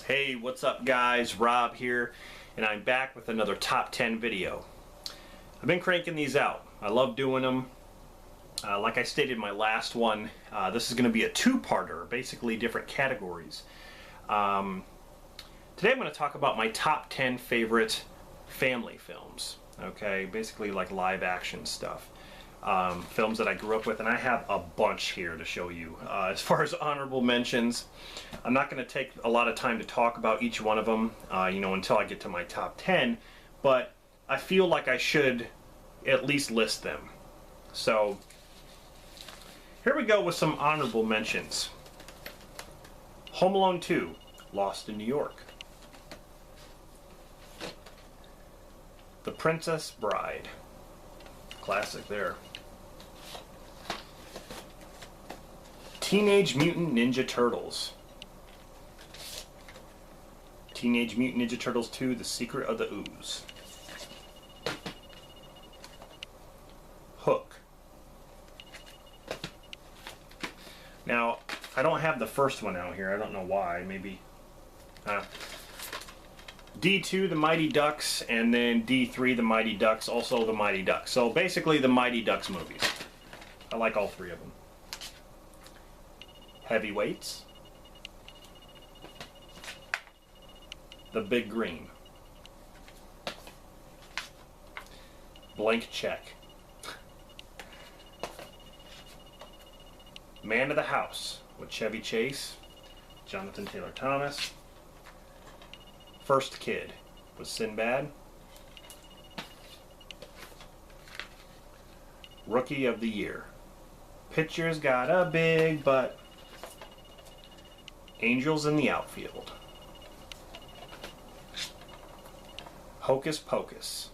Hey, what's up guys? Rob here, and I'm back with another top 10 video. I've been cranking these out. I love doing them. Like I stated in my last one, this is going to be a two-parter, basically different categories. Today I'm going to talk about my top 10 favorite family films. Okay, basically like live action stuff. Films that I grew up with, and I have a bunch here to show you. As far as honorable mentions, I'm not going to take a lot of time to talk about each one of them, until I get to my top 10, but I feel like I should at least list them. So here we go with some honorable mentions. Home Alone 2, Lost in New York. The Princess Bride. Classic there. Teenage Mutant Ninja Turtles. Teenage Mutant Ninja Turtles 2, The Secret of the Ooze. Hook. Now, I don't have the first one out here. I don't know why. Maybe. D2, The Mighty Ducks, and then D3, The Mighty Ducks, also The Mighty Ducks. So basically the Mighty Ducks movies. I like all three of them. Heavyweights. The Big Green. Blank Check. Man of the House with Chevy Chase, Jonathan Taylor Thomas. First Kid with Sinbad. Rookie of the Year. Pitcher's got a big butt. Angels in the Outfield. Hocus Pocus.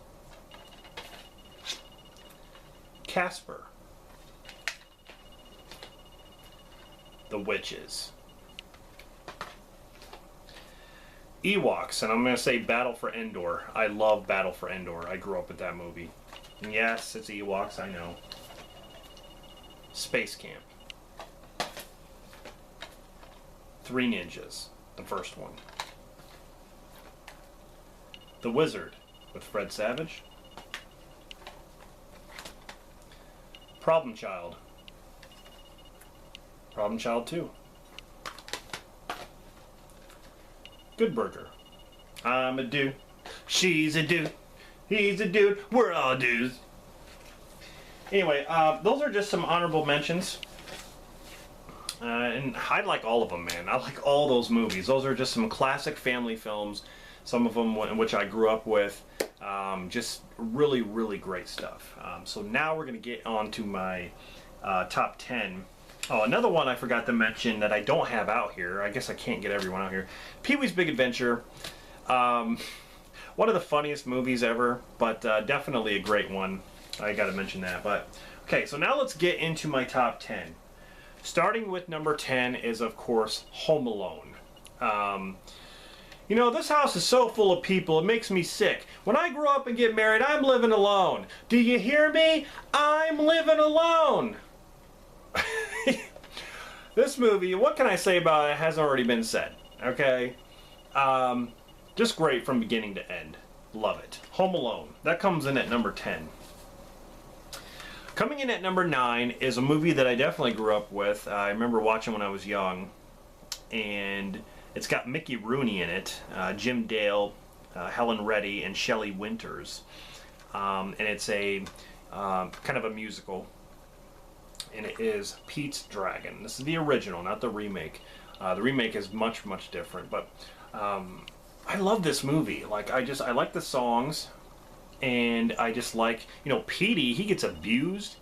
Casper. The Witches. Ewoks, and I'm going to say Battle for Endor. I love Battle for Endor. I grew up with that movie. And yes, it's Ewoks, I know. Space Camp. Three Ninjas, the first one. The Wizard with Fred Savage. Problem Child. Problem Child 2. Good Burger. I'm a dude. She's a dude. He's a dude. We're all dudes. Anyway, those are just some honorable mentions. And I like all of them, man. I like all those movies. Those are just some classic family films. Some of them in which I grew up with. Just really, really great stuff. So now we're going to get on to my top 10. Oh, another one I forgot to mention that I don't have out here. I guess I can't get everyone out here. Pee-wee's Big Adventure. One of the funniest movies ever, but definitely a great one. I got to mention that. But okay, so now let's get into my top 10. Starting with number 10 is, of course, Home Alone. This house is so full of people, it makes me sick. When I grow up and get married, I'm living alone. Do you hear me? I'm living alone. This movie, what can I say about it, has already been said. Okay? Just great from beginning to end. Love it. Home Alone. That comes in at number 10. Coming in at number 9 is a movie that I definitely grew up with. I remember watching when I was young. And it's got Mickey Rooney in it, Jim Dale, Helen Reddy, and Shelley Winters. And it's a kind of a musical. And it is Pete's Dragon. This is the original, not the remake. The remake is much, much different. But I love this movie. I like the songs. And I just like, Petey, he gets abused.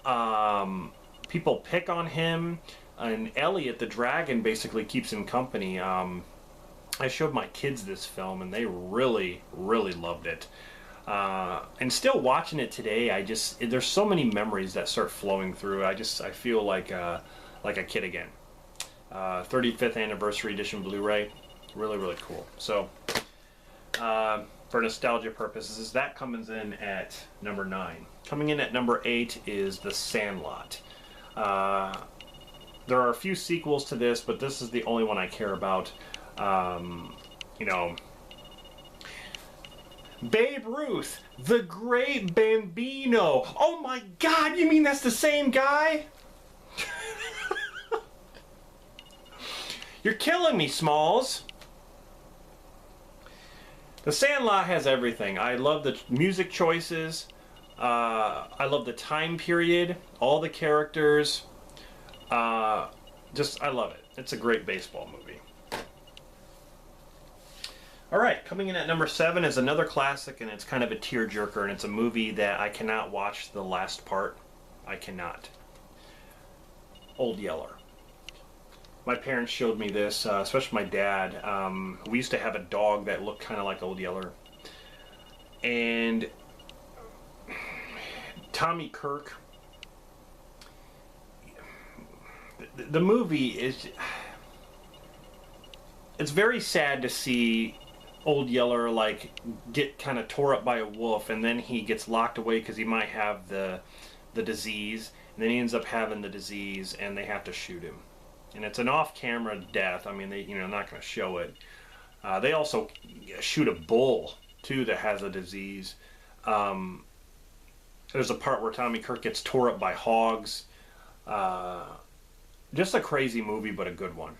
People pick on him. And Elliot, the dragon, basically keeps him company. I showed my kids this film, and they really, really loved it. And still watching it today, there's so many memories that start flowing through. I feel like a kid again. 35th anniversary edition Blu-ray, really, really cool. So, for nostalgia purposes, that comes in at number 9. Coming in at number 8 is The Sandlot. There are a few sequels to this, but this is the only one I care about. You know, Babe Ruth, the great Bambino. Oh my God, you mean that's the same guy? You're killing me, Smalls. The Sandlot has everything. I love the music choices. I love the time period, all the characters. I love it. It's a great baseball movie. Alright, coming in at number 7 is another classic, and it's kind of a tearjerker, and it's a movie that I cannot watch the last part. I cannot. Old Yeller. My parents showed me this, especially my dad. We used to have a dog that looked kind of like Old Yeller. And Tommy Kirk. The movie is... It's very sad to see Old Yeller like get kind of tore up by a wolf, and then he gets locked away because he might have the disease, and then he ends up having the disease, and they have to shoot him. And it's an off-camera death. I mean, they not going to show it. They also shoot a bull too that has a disease. There's a part where Tommy Kirk gets tore up by hogs. Just a crazy movie, but a good one.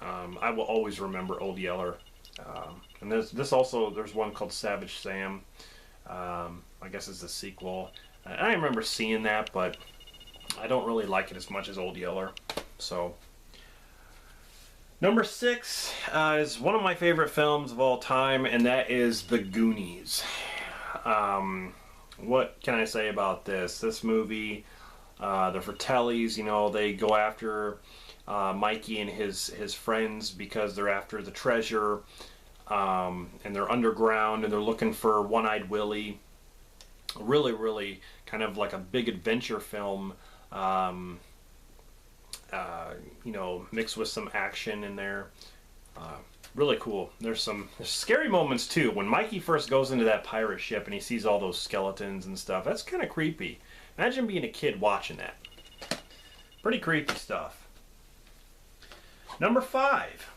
I will always remember Old Yeller. And there's one called Savage Sam. I guess it's the sequel. I remember seeing that, but I don't really like it as much as Old Yeller. So, number 6 is one of my favorite films of all time, and that is The Goonies. What can I say about this? This movie, the Fratellis, they go after Mikey and his friends because they're after the treasure, and they're underground, and they're looking for One-Eyed Willie. Really, really kind of like a big adventure film, mixed with some action in there. Really cool. There's scary moments too. When Mikey first goes into that pirate ship and he sees all those skeletons and stuff, that's kind of creepy. Imagine being a kid watching that. Pretty creepy stuff. Number 5.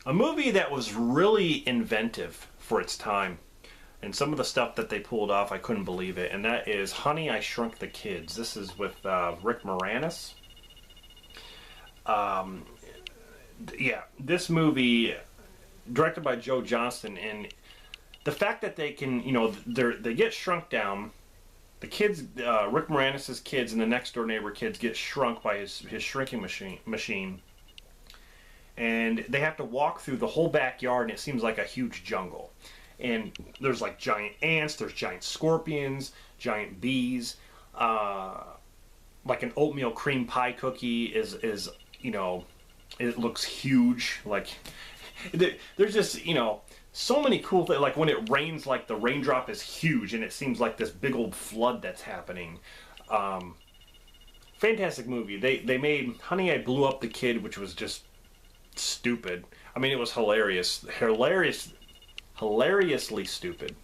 A movie that was really inventive for its time. And some of the stuff that they pulled off, I couldn't believe it. And that is Honey, I Shrunk the Kids. This is with Rick Moranis. This movie, directed by Joe Johnston, and the fact that they can, they get shrunk down. The kids, Rick Moranis' kids and the next door neighbor kids get shrunk by his shrinking machine. And they have to walk through the whole backyard, and it seems like a huge jungle. And there's like giant ants, there's giant scorpions, giant bees. Like an oatmeal cream pie cookie is it looks huge. Like there's just, so many cool things. Like when it rains, like the raindrop is huge, and it seems like this big old flood that's happening. Fantastic movie. They made Honey, I Blew Up the Kid, which was just stupid. I mean, it was hilariously stupid.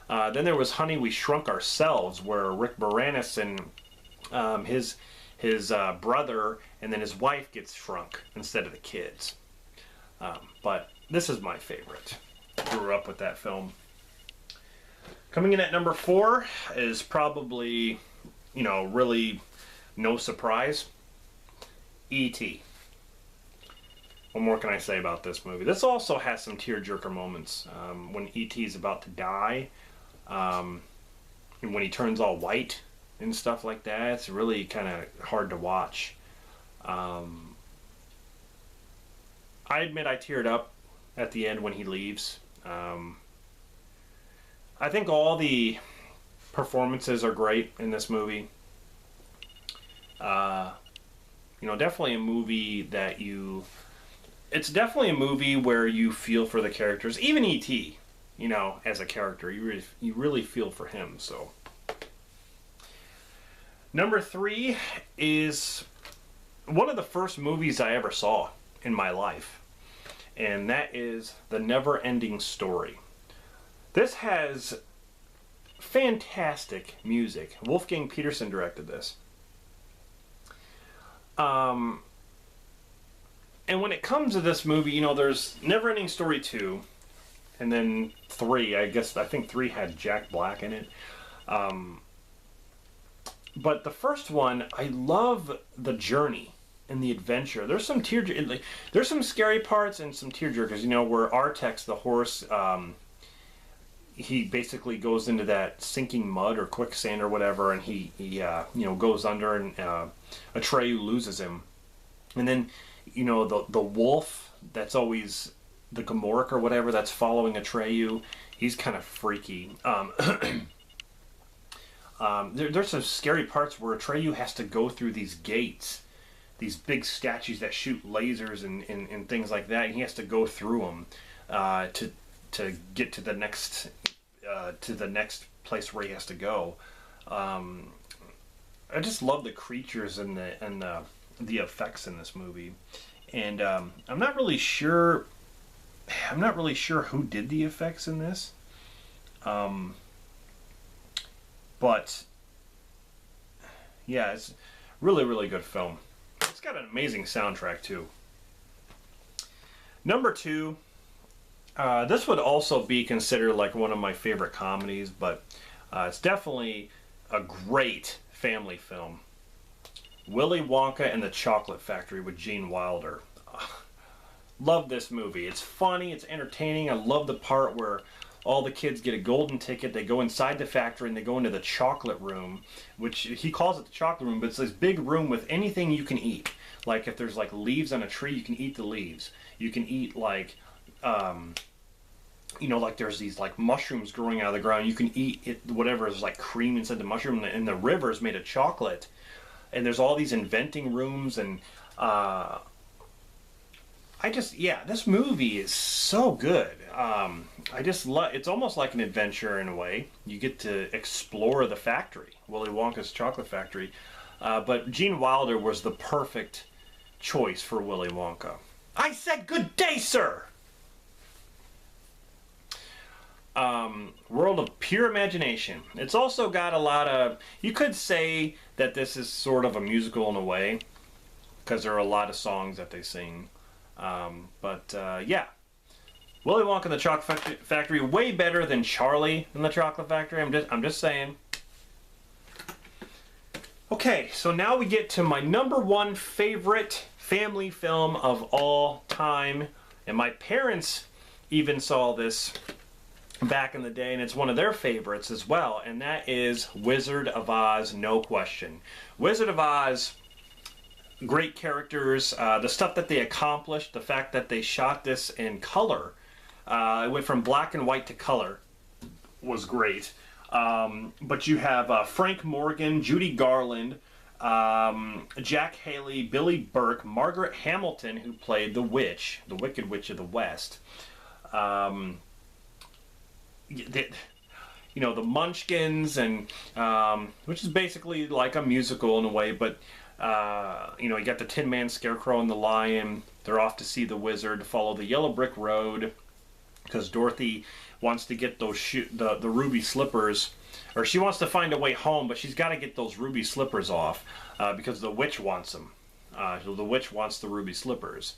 Then there was Honey, We Shrunk Ourselves, where Rick Moranis and his brother and then his wife gets shrunk instead of the kids. But this is my favorite. Grew up with that film. Coming in at number 4 is probably, really no surprise. E.T. What more can I say about this movie? This also has some tearjerker moments. When E.T. is about to die, and when he turns all white and stuff like that, it's really kind of hard to watch. I admit I teared up at the end when he leaves. I think all the performances are great in this movie. Definitely a movie that it's definitely a movie where you feel for the characters. Even E.T., as a character, you really feel for him. So, number 3 is one of the first movies I ever saw in my life, and that is The Never-Ending Story. This has fantastic music. Wolfgang Petersen directed this. And when it comes to this movie, you know, there's Neverending Story 2, and then 3. I think 3 had Jack Black in it. But the first one, I love the journey and the adventure. There's some there's some scary parts and some tearjerkers. You know, where Artex, the horse, he basically goes into that sinking mud or quicksand or whatever, and he you know, goes under, and Atreyu loses him. And then, you know, the wolf that's always the Gamorreek or whatever that's following Atreyu, he's kind of freaky. There's some scary parts where Atreyu has to go through these gates, these big statues that shoot lasers and things like that, and he has to go through them to get to the next place where he has to go. I just love the creatures and the effects in this movie, and I'm not really sure who did the effects in this, but yeah, it's really, really good film. It's got an amazing soundtrack too. Number 2, this would also be considered like one of my favorite comedies, but it's definitely a great family film. Willy Wonka and the Chocolate Factory with Gene Wilder. Love this movie. It's funny, it's entertaining. I love the part where all the kids get a golden ticket. They go inside the factory and they go into the chocolate room, which he calls it the chocolate room, but it's this big room with anything you can eat. Like if there's like leaves on a tree, you can eat the leaves. You can eat like, you know, like there's these like mushrooms growing out of the ground. You can eat it, whatever is like cream inside the mushroom, and the river is made of chocolate. And there's all these inventing rooms, and this movie is so good. I just love. It's almost like an adventure in a way. You get to explore the factory, Willy Wonka's chocolate factory. But Gene Wilder was the perfect choice for Willy Wonka. I said good day, sir. World of pure imagination. It's also got a lot of. You could say that this is sort of a musical in a way, because there are a lot of songs that they sing. Yeah, Willy Wonka and the Chocolate Factory, way better than Charlie and the Chocolate Factory. I'm just saying. Okay, so now we get to my number 1 favorite family film of all time, and my parents even saw this back in the day, and it's one of their favorites as well, and that is Wizard of Oz, no question. Wizard of Oz. Great characters, the stuff that they accomplished, the fact that they shot this in color, it went from black and white to color, was great. But you have Frank Morgan, Judy Garland, Jack Haley, Billy Burke, Margaret Hamilton, who played the witch, the Wicked Witch of the West. You know, the Munchkins, and which is basically like a musical in a way, but you know, you got the Tin Man, Scarecrow, and the Lion. They're off to see the wizard, follow the yellow brick road, because Dorothy wants to get those the ruby slippers, or she wants to find a way home, but she's got to get those ruby slippers off because the witch wants them. So the witch wants the ruby slippers.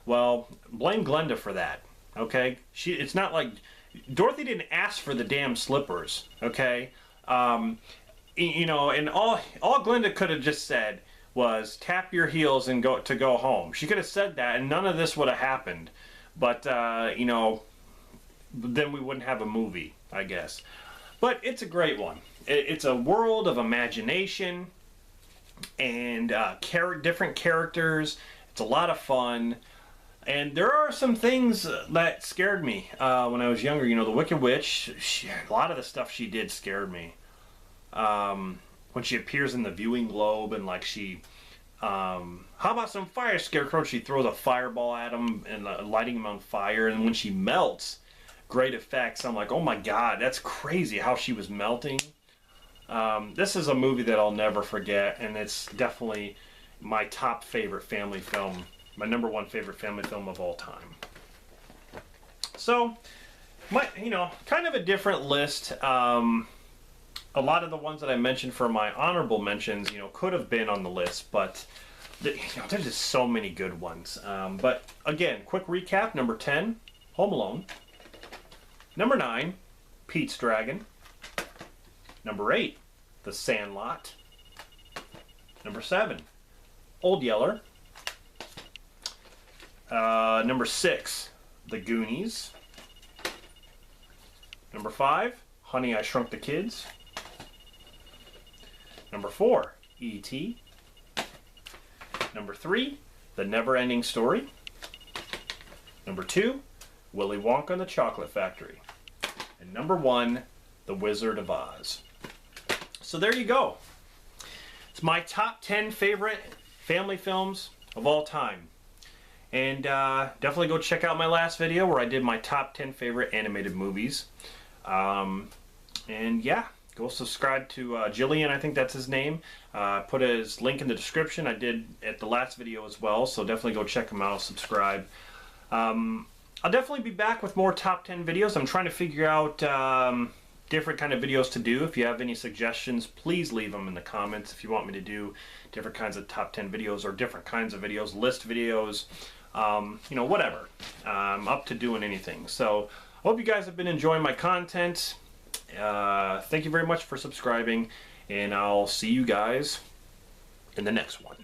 Well, blame Glenda for that. Okay, it's not like Dorothy didn't ask for the damn slippers. Okay, you know, and all Glenda could have just said was tap your heels and go home. She could have said that, and none of this would have happened. But you know, then we wouldn't have a movie, I guess. But it's a great one. It's a world of imagination and different characters. It's a lot of fun. And there are some things that scared me when I was younger. You know, the Wicked Witch, a lot of the stuff she did scared me. When she appears in the viewing globe and like she, how about some fire, Scarecrow? She throws a fireball at him and lighting him on fire. And when she melts, great effects. I'm like, oh my God, that's crazy how she was melting. This is a movie that I'll never forget, and it's definitely my top favorite family film. My number 1 favorite family film of all time. So, kind of a different list. A lot of the ones that I mentioned for my honorable mentions, could have been on the list, but There's just so many good ones. But again, quick recap. Number 10, Home Alone. Number 9, Pete's Dragon. Number 8, The Sandlot. Number 7, Old Yeller. Number 6, The Goonies. Number 5, Honey, I Shrunk the Kids. Number 4, E.T. Number 3, The Never-Ending Story. Number 2, Willy Wonka and the Chocolate Factory. And number 1, The Wizard of Oz. So there you go. It's my top 10 favorite family films of all time. And definitely go check out my last video where I did my top 10 favorite animated movies. And yeah, go subscribe to Jillian, I think that's his name. Put his link in the description. I did at the last video as well, so definitely go check him out, subscribe. I'll definitely be back with more top 10 videos. I'm trying to figure out different kind of videos to do. If you have any suggestions, please leave them in the comments. If you want me to do different kinds of top 10 videos or different kinds of videos, list videos, you know, whatever. I'm up to doing anything. So I hope you guys have been enjoying my content. Thank you very much for subscribing, and I'll see you guys in the next one.